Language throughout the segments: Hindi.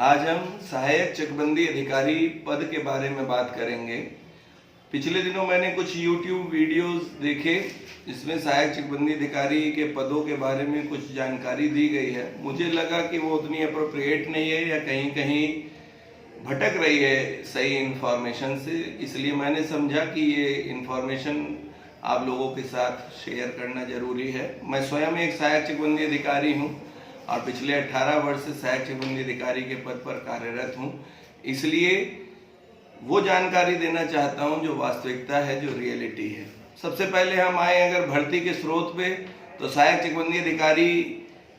आज हम सहायक चकबंदी अधिकारी पद के बारे में बात करेंगे। पिछले दिनों मैंने कुछ YouTube वीडियोस देखे जिसमें सहायक चकबंदी अधिकारी के पदों के बारे में कुछ जानकारी दी गई है। मुझे लगा कि वो उतनी अप्रोप्रिएट नहीं है या कहीं कहीं भटक रही है सही इंफॉर्मेशन से, इसलिए मैंने समझा कि ये इंफॉर्मेशन आप लोगों के साथ शेयर करना जरूरी है। मैं स्वयं एक सहायक चकबंदी अधिकारी हूँ और पिछले 18 वर्ष से सहायक चकबंदी अधिकारी के पद पर कार्यरत हूँ, इसलिए वो जानकारी देना चाहता हूँ जो वास्तविकता है, जो रियलिटी है। सबसे पहले हम आए अगर भर्ती के स्रोत पे, तो सहायक चकबंदी अधिकारी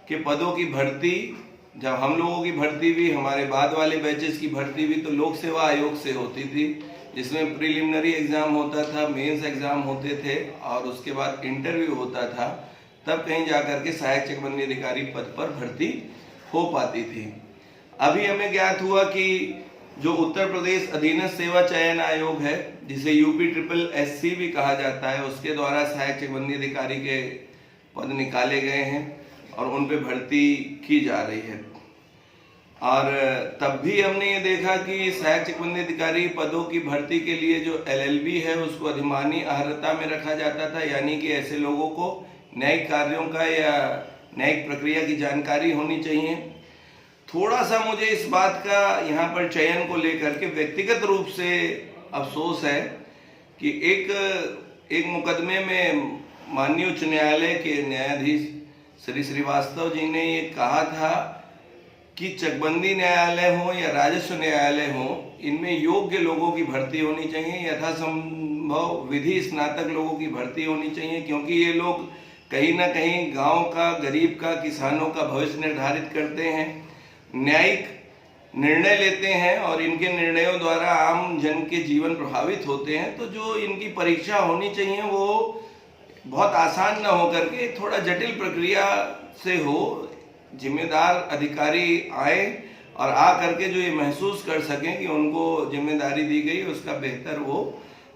के पदों की भर्ती, जब हम लोगों की भर्ती भी, हमारे बाद वाले बैचेस की भर्ती भी तो लोक सेवा आयोग से होती थी, जिसमें प्रिलिमिनरी एग्जाम होता था, मेंस एग्जाम होते थे और उसके बाद इंटरव्यू होता था, तब कहीं जाकर के सहायक चकबंदी अधिकारी पद पर भर्ती हो पाती थी। अभी हमें ज्ञात हुआ कि जो उत्तर प्रदेश अधीनस्थ सेवा चयन आयोग है, जिसे UP-SSC भी कहा जाता है, उसके द्वारा सहायक चकबंदी अधिकारी के पद निकाले गए हैं और उन पे भर्ती की जा रही है। और तब भी हमने ये देखा कि सहायक चकबंदी अधिकारी पदों की भर्ती के लिए जो LLB है उसको अधिमानी अर्हता में रखा जाता था, यानी कि ऐसे लोगों को न्यायिक कार्यों का या न्यायिक प्रक्रिया की जानकारी होनी चाहिए। थोड़ा सा मुझे इस बात का यहाँ पर चयन को लेकर के व्यक्तिगत रूप से अफसोस है कि एक मुकदमे में माननीय उच्च न्यायालय के न्यायाधीश श्री श्रीवास्तव जी ने ये कहा था कि चकबंदी न्यायालय हो या राजस्व न्यायालय हो, इनमें योग्य लोगों की भर्ती होनी चाहिए, यथासंभव विधि स्नातक लोगों की भर्ती होनी चाहिए, क्योंकि ये लोग कहीं ना कहीं गांव का, गरीब का, किसानों का भविष्य निर्धारित करते हैं, न्यायिक निर्णय लेते हैं और इनके निर्णयों द्वारा आम जन के जीवन प्रभावित होते हैं। तो जो इनकी परीक्षा होनी चाहिए वो बहुत आसान ना हो करके थोड़ा जटिल प्रक्रिया से हो, जिम्मेदार अधिकारी आए और आ करके जो ये महसूस कर सकें कि उनको जिम्मेदारी दी गई उसका बेहतर वो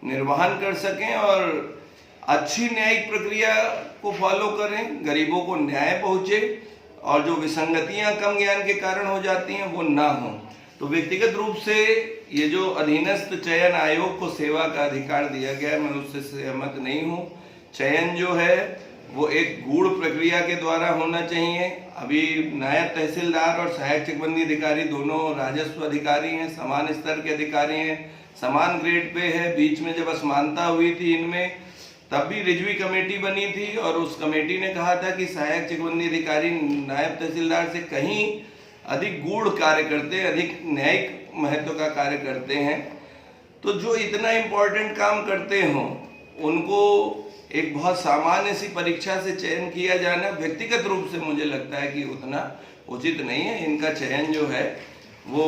निर्वहन कर सकें और अच्छी न्यायिक प्रक्रिया को फॉलो करें, गरीबों को न्याय पहुंचे और जो विसंगतियां कम ज्ञान के कारण हो जाती हैं वो ना हो। तो व्यक्तिगत रूप से ये जो अधीनस्थ चयन आयोग को सेवा का अधिकार दिया गया है, मैं उससे सहमत नहीं हूँ। चयन जो है वो एक गूढ़ प्रक्रिया के द्वारा होना चाहिए। अभी नायब तहसीलदार और सहायक चकबंदी अधिकारी दोनों राजस्व अधिकारी हैं, समान स्तर के अधिकारी हैं, समान ग्रेड पे है। बीच में जब असमानता हुई थी इनमें, तब भी रिजवी कमेटी बनी थी और उस कमेटी ने कहा था कि सहायक चकबंदी अधिकारी नायब तहसीलदार से कहीं अधिक गूढ़ कार्य करते हैं, अधिक न्यायिक महत्व का कार्य करते हैं। तो जो इतना इम्पोर्टेंट काम करते हों उनको एक बहुत सामान्य सी परीक्षा से चयन किया जाना व्यक्तिगत रूप से मुझे लगता है कि उतना उचित नहीं है। इनका चयन जो है वो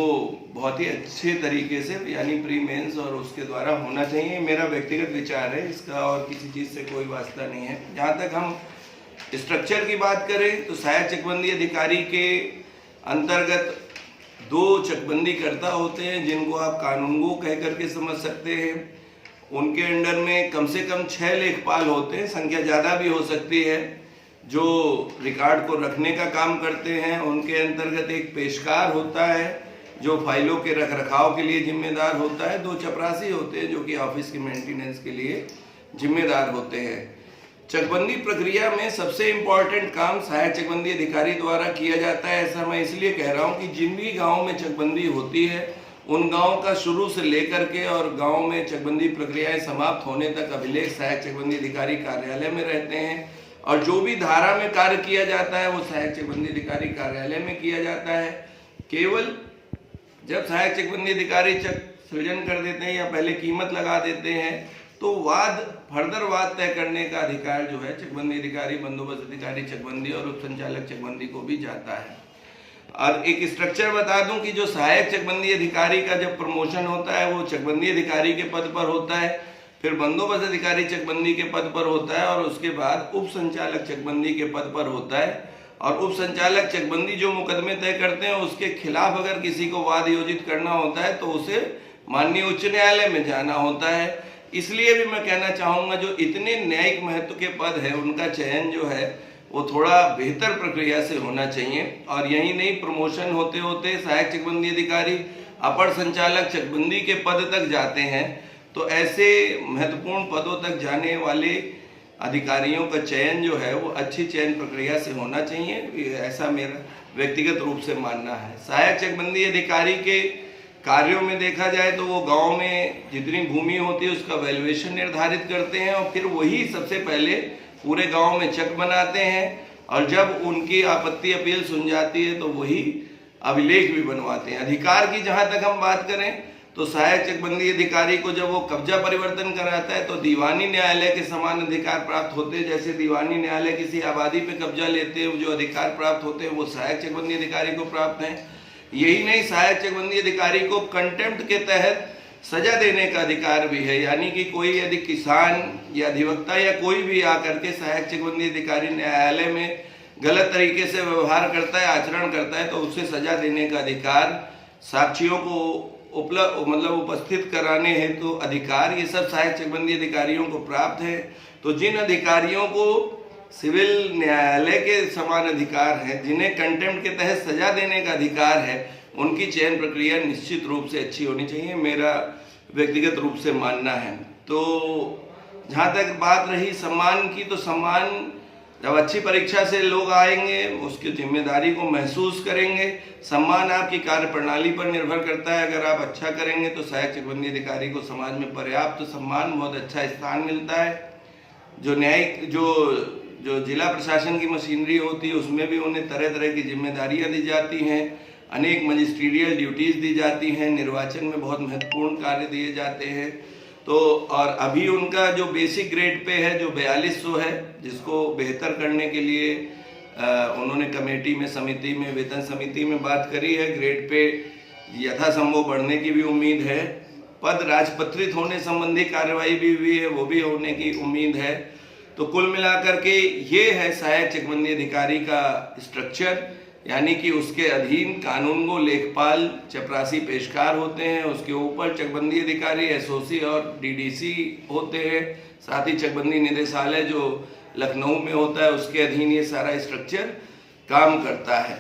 बहुत ही अच्छे तरीके से, यानी प्री मेंस और उसके द्वारा होना चाहिए। मेरा व्यक्तिगत विचार है इसका और किसी चीज़ से कोई वास्ता नहीं है। जहाँ तक हम स्ट्रक्चर की बात करें तो सहायक चकबंदी अधिकारी के अंतर्गत 2 चकबंदी कर्ता होते हैं जिनको आप कानूनगो कह करके समझ सकते हैं। उनके अंडर में कम से कम 6 लेखपाल होते हैं, संख्या ज़्यादा भी हो सकती है, जो रिकॉर्ड को रखने का काम करते हैं। उनके अंतर्गत एक पेशकार होता है जो फाइलों के रख रखाव के लिए जिम्मेदार होता है। 2 चपरासी होते हैं जो कि ऑफिस के मेंटेनेंस के लिए जिम्मेदार होते हैं। चकबंदी प्रक्रिया में सबसे इम्पोर्टेंट काम सहायक चकबंदी अधिकारी द्वारा किया जाता है। ऐसा मैं इसलिए कह रहा हूँ कि जिन भी गाँव में चकबंदी होती है उन गाँव का शुरू से लेकर के और गाँव में चकबंदी प्रक्रियाएं समाप्त होने तक अभिलेख सहायक चकबंदी अधिकारी कार्यालय में रहते हैं और जो भी धारा में कार्य किया जाता है वो सहायक चकबंदी अधिकारी कार्यालय में किया जाता है। केवल जब सहायक चकबंदी अधिकारी चक सृजन कर देते हैं या पहले कीमत लगा देते हैं तो फर्दर वाद तय करने का अधिकार जो है चकबंदी अधिकारी, बंदोबस्त अधिकारी चकबंदी और उप संचालक चकबंदी को भी जाता है। और एक स्ट्रक्चर बता दूं कि जो सहायक चकबंदी अधिकारी का जब प्रमोशन होता है वो चकबंदी अधिकारी के पद पर होता है, फिर बंदोबस्त अधिकारी चकबंदी के पद पर होता है और उसके बाद उप संचालक चकबंदी के पद पर होता है। और उप संचालक चकबंदी जो मुकदमे तय करते हैं उसके खिलाफ अगर किसी को वाद योजित करना होता है तो उसे माननीय उच्च न्यायालय में जाना होता है। इसलिए भी मैं कहना चाहूँगा जो इतने न्यायिक महत्व के पद है उनका चयन जो है वो थोड़ा बेहतर प्रक्रिया से होना चाहिए। और यही नहीं, प्रमोशन होते होते सहायक चकबंदी अधिकारी अपर संचालक चकबंदी के पद तक जाते हैं। तो ऐसे महत्वपूर्ण पदों तक जाने वाले अधिकारियों का चयन जो है वो अच्छी चयन प्रक्रिया से होना चाहिए, ऐसा मेरा व्यक्तिगत रूप से मानना है। सहायक चकबंदी अधिकारी के कार्यों में देखा जाए तो वो गांव में जितनी भूमि होती है उसका वैल्यूएशन निर्धारित करते हैं और फिर वही सबसे पहले पूरे गांव में चक बनाते हैं, और जब उनकी आपत्ति अपील सुन जाती है तो वही अभिलेख भी बनवाते हैं। अधिकार की जहां तक हम बात करें तो सहायक चकबंदी अधिकारी को जब वो कब्जा परिवर्तन कराता है तो दीवानी न्यायालय के समान अधिकार प्राप्त होते हैं। जैसे दीवानी न्यायालय किसी आबादी पे कब्जा लेते हैं, जो अधिकार प्राप्त होते हैं वो सहायक चकबंदी अधिकारी को प्राप्त हैं। यही नहीं, सहायक चकबंदी अधिकारी को कंटेम्प्ट के तहत सजा देने का अधिकार भी है, यानी कि कोई यदि किसान या अधिवक्ता या कोई भी आकर के सहायक चकबंदी अधिकारी न्यायालय में गलत तरीके से व्यवहार करता है, आचरण करता है, तो उसे सजा देने का अधिकार, साक्षियों को उपस्थित कराने हेतु तो अधिकार, ये सब सहायक चकबंदी अधिकारियों को प्राप्त है। तो जिन अधिकारियों को सिविल न्यायालय के समान अधिकार है, जिन्हें कंटेम्प्ट के तहत सजा देने का अधिकार है, उनकी चयन प्रक्रिया निश्चित रूप से अच्छी होनी चाहिए, मेरा व्यक्तिगत रूप से मानना है। तो जहाँ तक बात रही सम्मान की, तो सम्मान जब अच्छी परीक्षा से लोग आएंगे उसकी जिम्मेदारी को महसूस करेंगे। सम्मान आपकी कार्य प्रणाली पर निर्भर करता है। अगर आप अच्छा करेंगे तो सहायक चकबंदी अधिकारी को समाज में पर्याप्त सम्मान, बहुत अच्छा स्थान मिलता है। जो न्यायिक जो जिला प्रशासन की मशीनरी होती है उसमें भी उन्हें तरह तरह की जिम्मेदारियां दी जाती हैं, अनेक मजिस्ट्रियल ड्यूटीज दी जाती हैं, निर्वाचन में बहुत महत्वपूर्ण कार्य दिए जाते हैं। तो और अभी उनका जो बेसिक ग्रेड पे है जो 4200 है, जिसको बेहतर करने के लिए उन्होंने कमेटी में, समिति में, वेतन समिति में बात करी है। ग्रेड पे यथासंभव बढ़ने की भी उम्मीद है। पद राजपत्रित होने संबंधी कार्रवाई भी हुई है, वो भी होने की उम्मीद है। तो कुल मिलाकर के ये है सहायक चकबंदी अधिकारी का स्ट्रक्चर, यानी कि उसके अधीन कानूनगो, लेखपाल, चपरासी, पेशकार होते हैं। उसके ऊपर चकबंदी अधिकारी, एसओसी और डीडीसी होते हैं। साथ ही चकबंदी निदेशालय जो लखनऊ में होता है उसके अधीन ये सारा स्ट्रक्चर काम करता है।